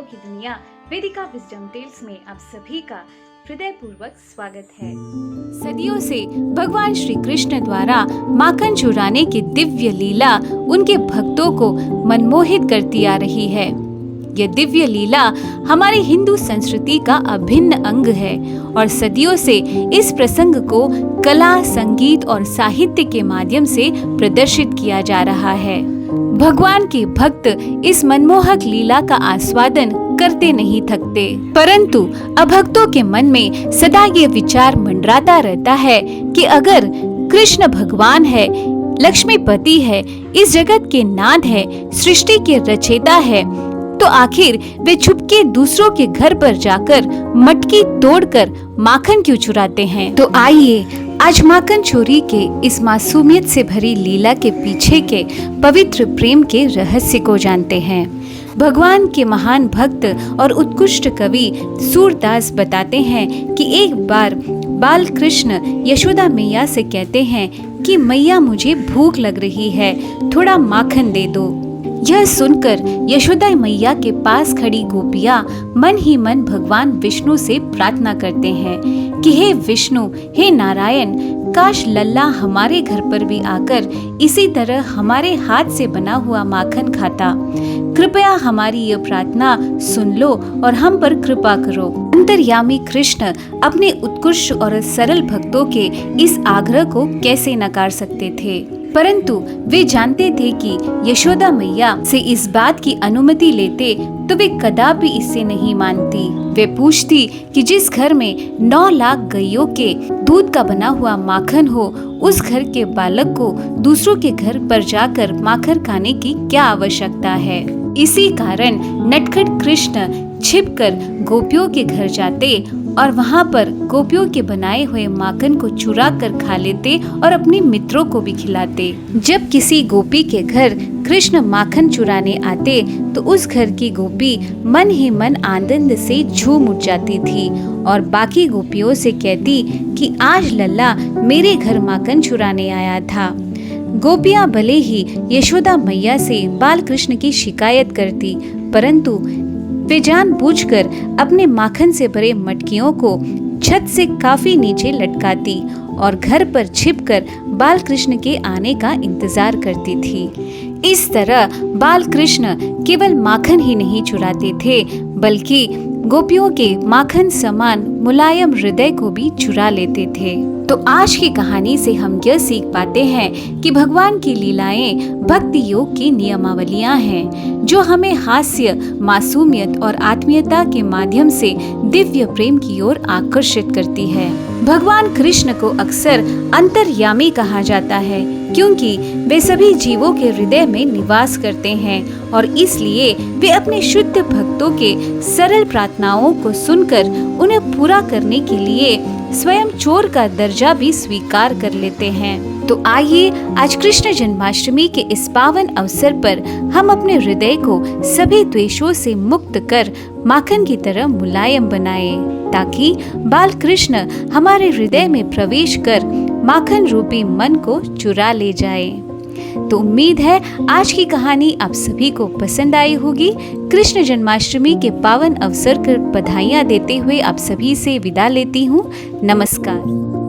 कहानियों की दुनिया वेदिका विजडम टेल्स में आप सभी का हृदयपूर्वक स्वागत है। सदियों से भगवान श्री कृष्ण द्वारा माखन चुराने की दिव्य लीला उनके भक्तों को मनमोहित करती आ रही है। यह दिव्य लीला हमारे हिंदू संस्कृति का अभिन्न अंग है और सदियों से इस प्रसंग को कला, संगीत और साहित्य के माध्यम से प्रदर्शित किया जा रहा है। भगवान के भक्त इस मनमोहक लीला का आस्वादन करते नहीं थकते, परंतु अभक्तों के मन में सदा ये विचार मंडराता रहता है कि अगर कृष्ण भगवान है, लक्ष्मीपति है, इस जगत के नाथ है, सृष्टि के रचयिता है, तो आखिर वे छुपके दूसरों के घर पर जाकर मटकी तोड़कर माखन क्यों चुराते हैं। तो आइए आज माखन चोरी के इस मासूमियत से भरी लीला के पीछे के पवित्र प्रेम के रहस्य को जानते हैं। भगवान के महान भक्त और उत्कृष्ट कवि सूरदास बताते हैं कि एक बार बाल कृष्ण यशोदा मैया से कहते हैं कि मैया मुझे भूख लग रही है, थोड़ा माखन दे दो। यह सुनकर यशोदा मैया के पास खड़ी गोपियां मन ही मन भगवान विष्णु से प्रार्थना करते हैं कि हे विष्णु, हे नारायण, काश लल्ला हमारे घर पर भी आकर इसी तरह हमारे हाथ से बना हुआ माखन खाता। कृपया हमारी यह प्रार्थना सुन लो और हम पर कृपा करो। अंतर्यामी कृष्ण अपने उत्कृष्ट और सरल भक्तों के इस आग्रह को कैसे नकार सकते थे, परंतु वे जानते थे कि यशोदा मैया से इस बात की अनुमति लेते तो वे कदापि इससे नहीं मानती। वे पूछती कि जिस घर में 9 लाख गैयों के दूध का बना हुआ माखन हो, उस घर के बालक को दूसरों के घर पर जाकर माखन खाने की क्या आवश्यकता है। इसी कारण नटखट कृष्ण छिपकर गोपियों के घर जाते और वहाँ पर गोपियों के बनाए हुए माखन को चुरा कर खा लेते और अपने मित्रों को भी खिलाते। जब किसी गोपी के घर कृष्ण माखन चुराने आते तो उस घर की गोपी मन ही मन आनंद से झूम उठ जाती थी और बाकी गोपियों से कहती कि आज लल्ला मेरे घर माखन चुराने आया था। गोपियां भले ही यशोदा मैया से बाल कृष्ण की शिकायत करती, परंतु वे जानबूझकर अपने माखन से भरे मटकियों को छत से काफी नीचे लटकाती और घर पर छिपकर बाल कृष्ण के आने का इंतजार करती थी। इस तरह बाल कृष्ण केवल माखन ही नहीं चुराते थे, बल्कि गोपियों के माखन समान मुलायम हृदय को भी चुरा लेते थे। तो आज की कहानी से हम यह सीख पाते हैं कि भगवान की लीलाएं भक्ति योग की नियमावलियां हैं, जो हमें हास्य, मासूमियत और आत्मीयता के माध्यम से दिव्य प्रेम की ओर आकर्षित करती है। भगवान कृष्ण को अक्सर अंतर्यामी कहा जाता है, क्योंकि वे सभी जीवों के हृदय में निवास करते हैं और इसलिए वे अपने शुद्ध भक्तों के सरल प्रार्थनाओं को सुनकर उन्हें पूरा करने के लिए स्वयं चोर का दर्जा भी स्वीकार कर लेते हैं। तो आइए आज कृष्ण जन्माष्टमी के इस पावन अवसर पर हम अपने हृदय को सभी द्वेषों से मुक्त कर माखन की तरह मुलायम बनाएं, ताकि बाल कृष्ण हमारे हृदय में प्रवेश कर माखन रूपी मन को चुरा ले जाए। तो उम्मीद है आज की कहानी आप सभी को पसंद आई होगी। कृष्ण जन्माष्टमी के पावन अवसर पर बधाइयाँ देते हुए आप सभी से विदा लेती हूँ। नमस्कार।